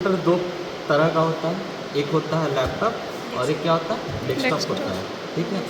Computer दो तरह का होता है, एक होता है लैपटॉप और एक क्या होता है डेस्कटॉप होता है। ठीक है,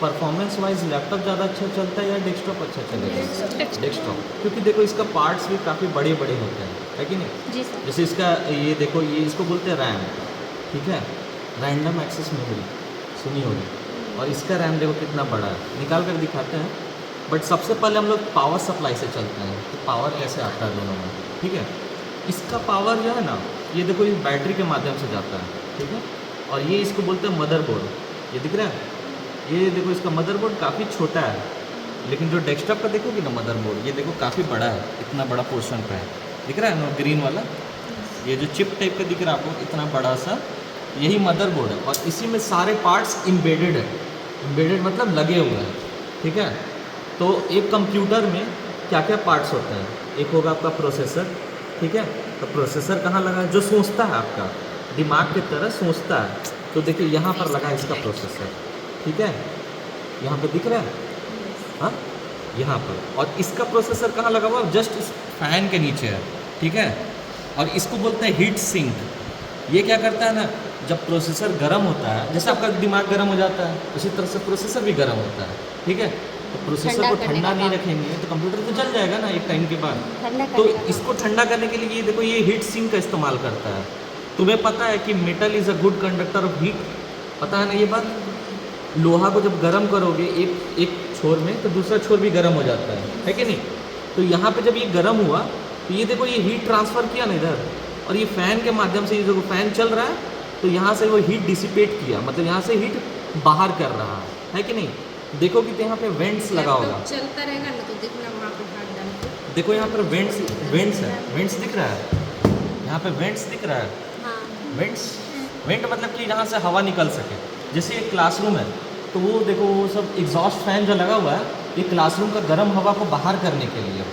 परफॉर्मेंस वाइज लैपटॉप ज़्यादा अच्छा चलता है या डेस्कटॉप अच्छा चलेगा? डेस्कटॉप, क्योंकि देखो इसका पार्ट्स भी काफ़ी बड़े बड़े होते हैं, है कि नहीं? जी सर। जैसे इसका ये देखो, ये इसको बोलते हैं रैम। ठीक है, रैंडम एक्सेस मेमोरी सुनी होगी। और इसका रैम देखो कितना बड़ा है, निकाल कर दिखाते हैं। बट सबसे पहले हम लोग पावर सप्लाई से चलते हैं कि पावर कैसे आता है दोनों में। ठीक है, इसका पावर जो है ना, ये देखो इस बैटरी के माध्यम से जाता है। ठीक है, और ये इसको बोलते हैं मदरबोर्ड। ये दिख रहा है, ये देखो इसका मदरबोर्ड काफ़ी छोटा है, लेकिन जो डेस्कटॉप का देखोगे ना मदरबोर्ड, ये देखो काफ़ी बड़ा है, इतना बड़ा पोर्शन पे है। दिख रहा है ना ग्रीन वाला, ये जो चिप टाइप का दिख रहा है आपको, इतना बड़ा सा, यही मदरबोर्ड है। और इसी में सारे पार्ट्स इम्बेडेड है। इम्बेडेड मतलब लगे हुए हैं। ठीक है, तो एक कंप्यूटर में क्या क्या पार्ट्स होते हैं? एक होगा आपका प्रोसेसर। ठीक है, तो प्रोसेसर कहाँ लगा है? जो सोचता है, आपका दिमाग की तरह सोचता है। तो देखिए यहाँ पर लगा है इसका प्रोसेसर। ठीक है, यहाँ पे दिख रहा है, हाँ, यहाँ पर। और इसका प्रोसेसर कहाँ लगा हुआ? जस्ट इस फैन के नीचे है। ठीक है, और इसको बोलते हैं हीट सिंक। ये क्या करता है ना, जब प्रोसेसर गर्म होता है, जैसे आपका दिमाग गर्म हो जाता है, उसी तरह से प्रोसेसर भी गर्म होता है। ठीक है, तो प्रोसेसर को ठंडा नहीं रखेंगे तो कंप्यूटर तो जल जाएगा ना एक टाइम के बाद। तो इसको ठंडा करने के लिए ये देखो, ये हीट सिंक का इस्तेमाल करता है। तुम्हें पता है कि metal is a good conductor of heat, पता है ना ये बात? लोहा को जब गर्म करोगे एक एक छोर में, तो दूसरा छोर भी गर्म हो जाता है कि नहीं? तो यहाँ पे जब ये गर्म हुआ, तो ये देखो ये हीट ट्रांसफ़र किया ना इधर, और ये फ़ैन के माध्यम से, ये देखो फ़ैन चल रहा है, तो यहाँ से वो हीट डिसिपेट किया, मतलब यहाँ से हीट बाहर कर रहा है कि नहीं? देखो कि यहाँ पे वेंट्स लगा होगा, चलता रहेगा ना, तो देखना वहाँ पे हाथ डाल के। देखो यहाँ पर वेंट्स वेंट्स है, वेंट्स दिख रहा है, यहाँ पे वेंट्स दिख रहा है। हाँ। वेंट्स, वेंट मतलब कि जहाँ से हवा निकल सके। जैसे एक क्लासरूम है, तो वो देखो वो सब एग्जॉस्ट फैन जो लगा हुआ है, ये क्लासरूम का गर्म हवा को बाहर करने के लिए।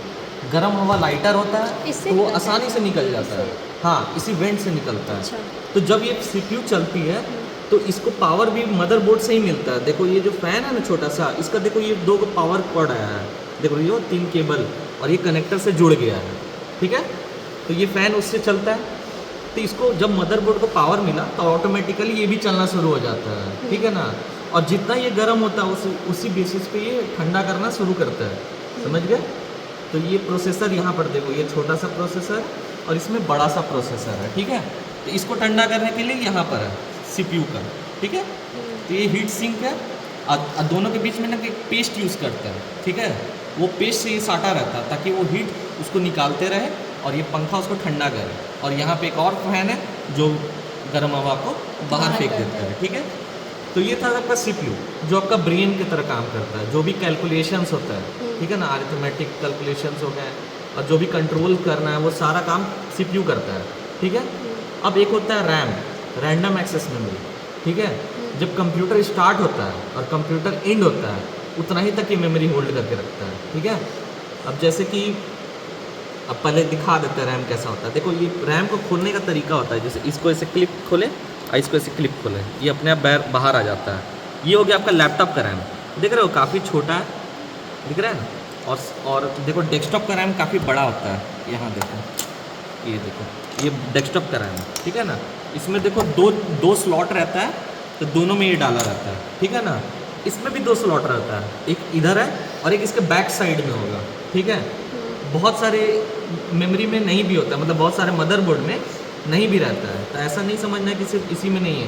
गर्म हवा लाइटर होता है, तो वो आसानी से निकल जाता है। हाँ, इसी वेंट से निकलता है। अच्छा। तो जब ये सीपीयू चलती है, तो इसको पावर भी मदरबोर्ड से ही मिलता है। देखो ये जो फैन है ना छोटा सा, इसका देखो ये दो पावर कॉर्ड आया है, देखो ये 3 केबल, और ये कनेक्टर से जुड़ गया है। ठीक है, तो ये फ़ैन उससे चलता है। तो इसको जब मदरबोर्ड को पावर मिला, तो ऑटोमेटिकली ये भी चलना शुरू हो जाता है। ठीक है ना, और जितना ये गर्म होता है उसी बेसिस पे ये ठंडा करना शुरू करता है। समझ गए? तो ये प्रोसेसर यहाँ पर देखो, ये छोटा सा प्रोसेसर और इसमें बड़ा सा प्रोसेसर है। ठीक है, तो इसको ठंडा करने के लिए यहाँ पर है सीपीयू का। ठीक है, तो ये हीट सिंक है, और दोनों के बीच में ना एक पेस्ट यूज़ करता है। ठीक है, वो पेस्ट से ये साटा रहता है ताकि वो हीट उसको निकालते रहे, और ये पंखा उसको ठंडा करे। और यहाँ पे एक और फैन है जो गर्म हवा को बाहर फेंक देता है। ठीक है, तो ये था आपका सीपीयू, जो आपका ब्रेन की तरह काम करता है। जो भी कैलकुलेशंस होता है, ठीक है ना, अरिथमेटिक कैलकुलेशंस हो गए, और जो भी कंट्रोल करना है, वो सारा काम सीपीयू करता है। ठीक है, अब एक होता है रैम, रैंडम एक्सेस मेमोरी। ठीक है, जब कंप्यूटर स्टार्ट होता है और कंप्यूटर एंड होता है, उतना ही तक ये मेमोरी होल्ड करके रखता है। ठीक है, अब जैसे कि अब पहले दिखा देते हैं रैम कैसा होता है। देखो ये रैम को खोलने का तरीका होता है, जैसे इसको ऐसे क्लिप खोले और इसको ऐसे क्लिप खोले, ये अपने आप बाहर आ जाता है। ये हो गया आपका लैपटॉप का रैम। देख रहे हो काफ़ी छोटा है, दिख रहा है ना? और देखो डेस्कटॉप का रैम काफ़ी बड़ा होता है। यहाँ देखो, ये देखो, ये डेस्कटॉप का रैम है। ठीक है ना, इसमें देखो दो स्लॉट रहता है, तो दोनों में ये डाला रहता है। ठीक है ना, इसमें भी 2 स्लॉट रहता है, एक इधर है और एक इसके बैक साइड में होगा। ठीक है, बहुत सारे मेमोरी में नहीं भी होता, मतलब बहुत सारे मदरबोर्ड में नहीं भी रहता है। तो ऐसा नहीं समझना है कि सिर्फ इसी में नहीं है,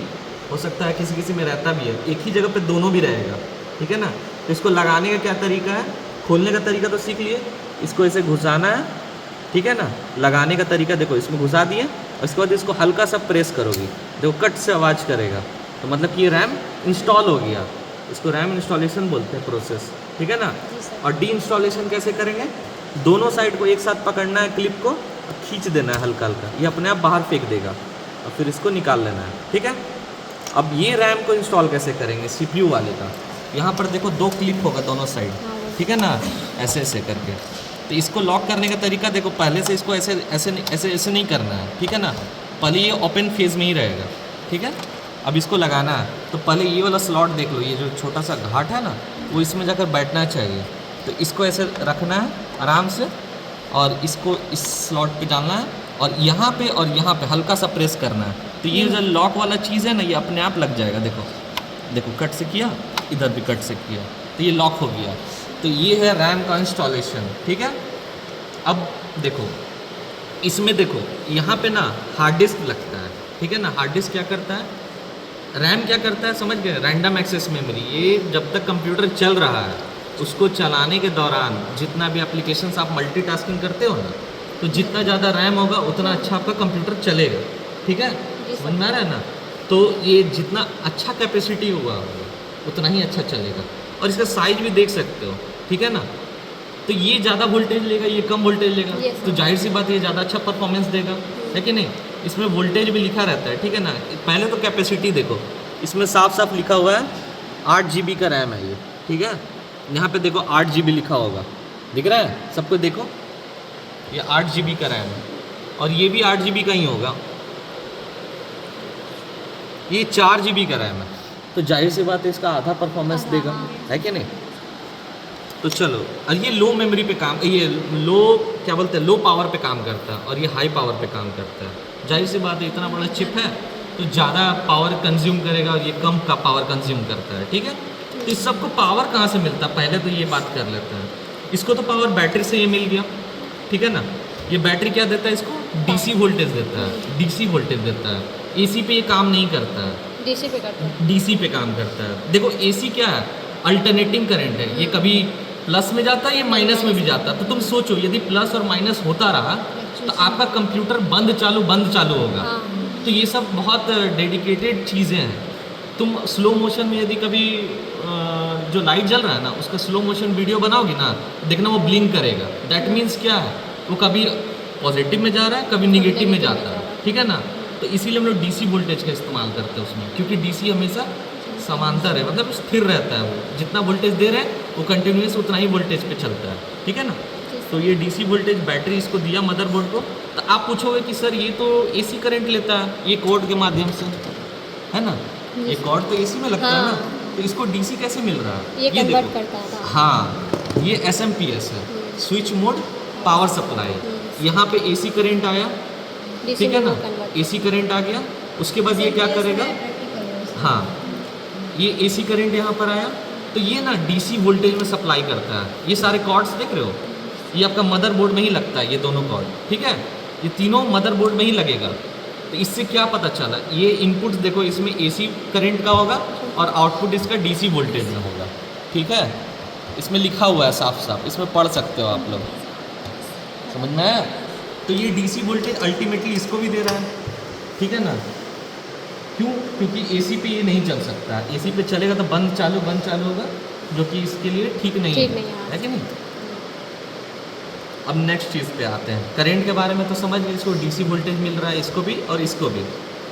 हो सकता है किसी किसी में रहता भी है। एक ही जगह पे दोनों भी रहेगा। ठीक है ना, तो इसको लगाने का क्या तरीका है, खोलने का तरीका तो सीख लिए। इसको ऐसे घुसाना है, ठीक है ना, लगाने का तरीका देखो, इसमें घुसा दिए और इसके बाद इसको हल्का सा प्रेस करोगे, देखो कट से आवाज़ करेगा, तो मतलब कि ये रैम इंस्टॉल हो गया। इसको रैम इंस्टॉलेशन बोलते हैं प्रोसेस। ठीक है ना, और डी इंस्टॉलेशन कैसे करेंगे? दोनों साइड को एक साथ पकड़ना है, क्लिप को और खींच देना है हल्का हल्का, ये अपने आप बाहर फेंक देगा, और फिर इसको निकाल लेना है। ठीक है, अब ये रैम को इंस्टॉल कैसे करेंगे सीपीयू वाले का? यहाँ पर देखो 2 क्लिप होगा दोनों साइड। ठीक है ना, ऐसे ऐसे करके। तो इसको लॉक करने का तरीका देखो, पहले से इसको ऐसे ऐसे ऐसे ऐसे नहीं करना है। ठीक है ना, पहले ये ओपन फेज में ही रहेगा। ठीक है, अब इसको लगाना है, तो पहले ये वाला स्लॉट देख लो, ये जो छोटा सा घाट है ना, वो इसमें जाकर बैठना चाहिए। तो इसको ऐसे रखना है आराम से, और इसको इस स्लॉट पे डालना है, और यहाँ पे हल्का सा प्रेस करना है, तो ये जो लॉक वाला चीज़ है ना, ये अपने आप लग जाएगा। देखो देखो, कट से किया, इधर भी कट से किया, तो ये लॉक हो गया। तो ये है रैम का इंस्टॉलेशन, ठीक है। अब देखो इसमें, देखो यहाँ पे ना हार्ड डिस्क लगता है, ठीक है ना। हार्ड डिस्क क्या करता है, रैम क्या करता है, समझ गए, रैंडम एक्सेस मेमोरी। ये जब तक कंप्यूटर चल रहा है, उसको चलाने के दौरान जितना भी एप्लीकेशंस आप मल्टीटास्किंग करते हो ना, तो जितना ज़्यादा रैम होगा उतना अच्छा आपका कंप्यूटर चलेगा, ठीक है, समझ में आ रहा है ना। तो ये जितना अच्छा कैपेसिटी होगा उतना ही अच्छा चलेगा। और इसका साइज भी देख सकते हो, ठीक है ना। तो ये ज़्यादा वोल्टेज लेगा, ये कम वोल्टेज लेगा, तो जाहिर सी बात है ये ज़्यादा अच्छा परफॉर्मेंस देगा, है कि नहीं। इसमें वोल्टेज भी लिखा रहता है, ठीक है ना। पहले तो कैपेसिटी देखो, इसमें साफ साफ लिखा हुआ है 8 GB का रैम है ये, ठीक है। यहाँ पे देखो 8 GB लिखा होगा, दिख रहा है सबको, देखो ये 8 GB का रैम है, और ये भी 8 GB का ही होगा। ये 4 GB का रैम है, तो जाहिर सी बात है इसका आधा परफॉर्मेंस देगा, है कि नहीं। तो चलो, और ये लो मेमोरी पे काम, ये लो क्या बोलते हैं, लो पावर पे काम करता है, और ये हाई पावर पे काम करता है। जाहिर सी बात है इतना बड़ा चिप है तो ज़्यादा पावर कंज्यूम करेगा, और ये कम का पावर कंज्यूम करता है, ठीक है। तो इस सबको पावर कहाँ से मिलता है, पहले तो ये बात कर लेते हैं। इसको तो पावर बैटरी से ये मिल गया, ठीक है ना। ये बैटरी क्या देता है, इसको DC वोल्टेज देता है, DC वोल्टेज देता है। AC पे ये काम नहीं करता है, DC पे करता है, DC पे काम करता है। देखो AC क्या है, अल्टरनेटिंग करंट है, ये कभी प्लस में जाता है, ये माइनस में भी जाता है। तो तुम सोचो, यदि प्लस और माइनस होता रहा तो आपका कंप्यूटर बंद चालू होगा। तो ये सब बहुत डेडिकेटेड चीज़ें हैं। तुम स्लो मोशन में यदि कभी जो लाइट जल रहा है ना, उसका स्लो मोशन वीडियो बनाओगे ना, देखना वो ब्लिंक करेगा। दैट मीन्स क्या है, वो कभी पॉजिटिव में जा रहा है, कभी निगेटिव में जाता है, ठीक है ना। तो इसीलिए हम लोग DC वोल्टेज का इस्तेमाल करते हैं उसमें, क्योंकि DC हमेशा समांतर है, मतलब स्थिर रहता है। वो जितना वोल्टेज दे रहे हैं वो कंटिन्यूस उतना ही वोल्टेज पे चलता है, ठीक है ना। तो ये DC वोल्टेज बैटरी इसको दिया मदरबोर्ड को। तो आप पूछोगे कि सर ये तो AC करंट लेता है, ये कॉर्ड के माध्यम से, है ना, ये कॉर्ड तो AC में लगता है ना, तो इसको DC कैसे मिल रहा है, ये कन्वर्ट करता था। हाँ, ये SMPS है, स्विच मोड पावर सप्लाई। यहाँ पे AC करंट आया, ठीक है ना, AC करंट आ गया। उसके बाद ये क्या करेगा, हाँ, ये AC करंट यहाँ पर आया, तो ये ना DC वोल्टेज में सप्लाई करता है। ये सारे कॉर्ड्स देख रहे हो, ये आपका मदरबोर्ड में ही लगता है, ये दोनों कॉर्ड, ठीक है, ये तीनों मदरबोर्ड में ही लगेगा। तो इससे क्या पता चला, ये इनपुट्स देखो, इसमें AC करंट का होगा और आउटपुट इसका DC वोल्टेज में होगा, ठीक है। इसमें लिखा हुआ है साफ साफ, इसमें पढ़ सकते हो आप लोग, समझ में आया। तो ये DC वोल्टेज अल्टीमेटली इसको भी दे रहा है, ठीक है ना। क्यों, क्योंकि AC पे ये नहीं चल सकता, AC पे चलेगा तो बंद चालू होगा, जो कि इसके लिए ठीक नहीं है कि नहीं। अब नेक्स्ट चीज़ पे आते हैं, करंट के बारे में तो समझ गए, इसको DC वोल्टेज मिल रहा है, इसको भी और इसको भी,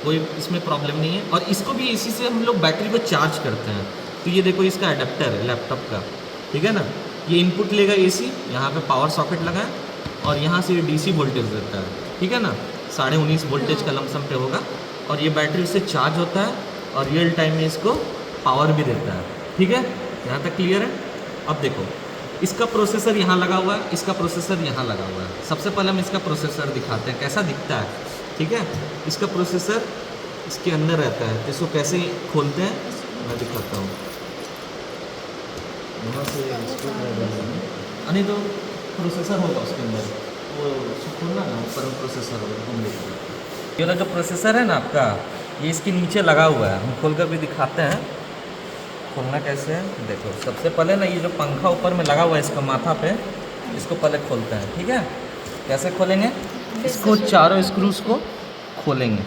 कोई इसमें प्रॉब्लम नहीं है। और इसको भी AC से हम लोग बैटरी को चार्ज करते हैं। तो ये देखो इसका अडेप्टर है लैपटॉप का, ठीक है ना। ये इनपुट लेगा AC, यहाँ पे पावर सॉकेट लगा है, और यहाँ से ये DC वोल्टेज देता है, ठीक है ना। 19.5 वोल्टेज का लमसम पे होगा, और ये बैटरी उससे चार्ज होता है और रियल टाइम में इसको पावर भी देता है, ठीक है। यहाँ तक क्लियर है। अब देखो इसका प्रोसेसर यहाँ लगा हुआ है, इसका प्रोसेसर यहाँ लगा हुआ है। सबसे पहले हम इसका प्रोसेसर दिखाते हैं कैसा दिखता है, ठीक है। इसका प्रोसेसर इसके अंदर रहता है, तो इसको कैसे खोलते हैं मैं दिखाता हूँ। यहाँ से नहीं तो प्रोसेसर होगा उसके अंदर, वो खोलना ना, ऊपर में प्रोसेसर होगा, हम देखिए ये वाला जो प्रोसेसर है ना आपका, ये इसके नीचे लगा हुआ है। हम खोल कर भी दिखाते हैं, खोलना कैसे है। देखो सबसे पहले ना ये जो पंखा ऊपर में लगा हुआ है इसका माथा पे, इसको पहले खोलते हैं, ठीक है। कैसे खोलेंगे, इसको चारों स्क्रूज को खोलेंगे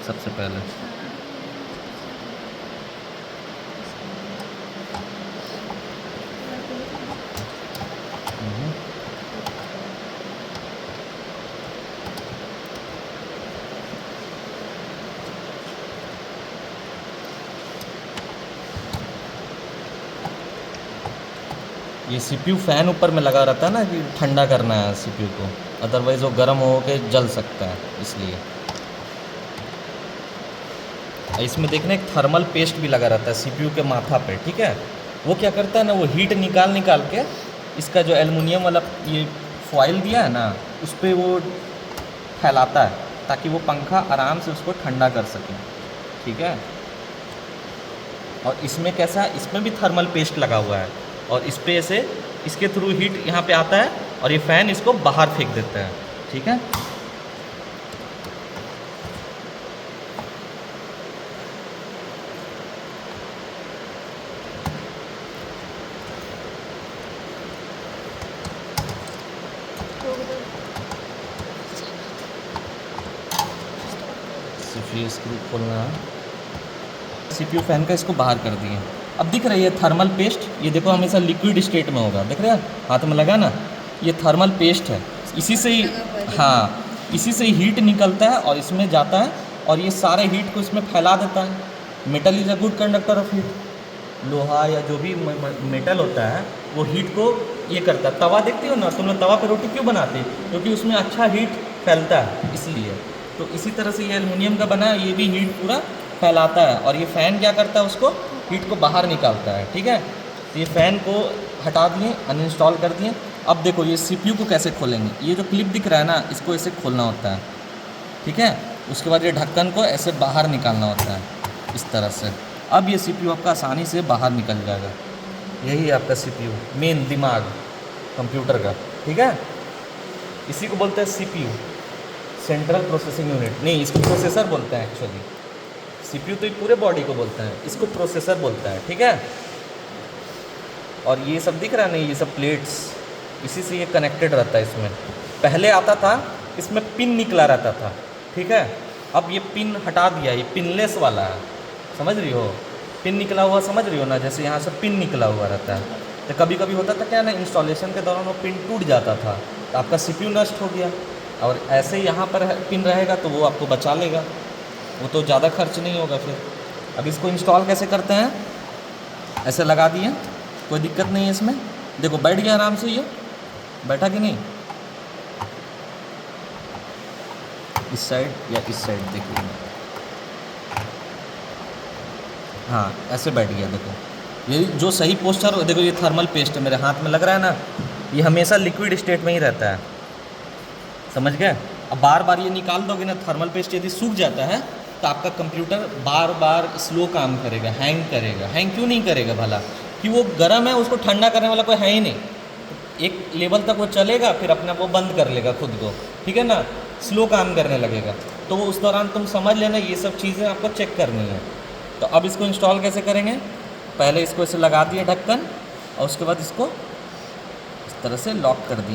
सबसे पहले। ये CPU फ़ैन ऊपर में लगा रहता है ना, कि ठंडा करना है CPU को, अदरवाइज़ वो गर्म हो के जल सकता है, इसलिए। इसमें देखना एक थर्मल पेस्ट भी लगा रहता है CPU के माथा पे, ठीक है। वो क्या करता है ना, वो हीट निकाल के इसका जो एल्युमिनियम वाला ये फॉइल दिया है ना, उस पर वो फैलाता है ताकि वो पंखा आराम से उसको ठंडा कर सके, ठीक है। और इसमें कैसा है, इसमें भी थर्मल पेस्ट लगा हुआ है और इस पे ऐसे इसके थ्रू हीट यहाँ पे आता है और ये फ़ैन इसको बाहर फेंक देता है, ठीक है। सिर्फ ये स्क्रू खोलना है। CPU फ़ैन का इसको बाहर कर दिए। अब दिख रही है थर्मल पेस्ट, ये देखो हमेशा लिक्विड स्टेट में होगा, दिख रहा है हाथ में लगा ना, ये थर्मल पेस्ट है। इसी से ही, हाँ, इसी से ही हीट निकलता है और इसमें जाता है और ये सारे हीट को इसमें फैला देता है। Metal is a good conductor of heat. लोहा या जो भी मेटल होता है वो हीट को ये करता है। तवा देखते हो ना तुम लोग, तवा पे रोटी क्यों बनाते हो? क्योंकि उसमें अच्छा हीट फैलता है इसलिए। तो इसी तरह से ये एल्युमिनियम का बना है, ये भी हीट पूरा फैलाता है और ये फ़ैन क्या करता है, उसको हीट को बाहर निकालता है, ठीक है। तो ये फ़ैन को हटा दिए, अनइंस्टॉल कर दिए। अब देखो ये CPU को कैसे खोलेंगे। ये जो क्लिप दिख रहा है ना, इसको ऐसे खोलना होता है, ठीक है। उसके बाद ये ढक्कन को ऐसे बाहर निकालना होता है इस तरह से। अब ये CPU आपका आसानी से बाहर निकल जाएगा। यही है आपका CPU, मेन दिमाग कंप्यूटर का, ठीक है। इसी को बोलते हैं CPU, सेंट्रल प्रोसेसिंग यूनिट। नहीं, इसको प्रोसेसर बोलते हैं एक्चुअली। CPU तो ये पूरे बॉडी को बोलते हैं, इसको प्रोसेसर बोलता है, ठीक है। और ये सब दिख रहा है नहीं, ये सब प्लेट्स, इसी से ये कनेक्टेड रहता है। इसमें पहले आता था, इसमें पिन निकला रहता था, ठीक है। अब ये पिन हटा दिया, ये पिनलेस वाला है, समझ रही हो। पिन निकला हुआ समझ रही हो ना, जैसे यहाँ से पिन निकला हुआ रहता है। तो कभी कभी होता था क्या ना, इंस्टॉलेशन के दौरान वो पिन टूट जाता था तो आपका CPU नष्ट हो गया। और ऐसे यहाँ पर पिन रहेगा तो वो आपको बचा लेगा, वो तो ज़्यादा खर्च नहीं होगा फिर। अब इसको इंस्टॉल कैसे करते हैं, ऐसे लगा दिए, कोई दिक्कत नहीं है इसमें। देखो बैठ गया आराम से, ये बैठा कि नहीं, इस साइड या इस साइड देखिए, हाँ ऐसे बैठ गया। देखो ये जो सही पोस्चर, देखो ये थर्मल पेस्ट है, मेरे हाथ में लग रहा है ना, ये हमेशा लिक्विड स्टेट में ही रहता है, समझ गए। अब बार बार ये निकाल दोगे ना, थर्मल पेस्ट यदि सूख जाता है तो आपका कंप्यूटर बार बार स्लो काम करेगा, हैंग करेगा। हैंग क्यों नहीं करेगा भला, कि वो गर्म है, उसको ठंडा करने वाला कोई है ही नहीं। एक लेवल तक वो चलेगा, फिर अपना वो बंद कर लेगा खुद को, ठीक है ना, स्लो काम करने लगेगा। तो वो उस दौरान तुम समझ लेना, ये सब चीज़ें आपको चेक करनी है। तो अब इसको इंस्टॉल कैसे करेंगे, पहले इसको ऐसे लगा दिए ढक्कन और उसके बाद इसको इस तरह से लॉक कर दिए।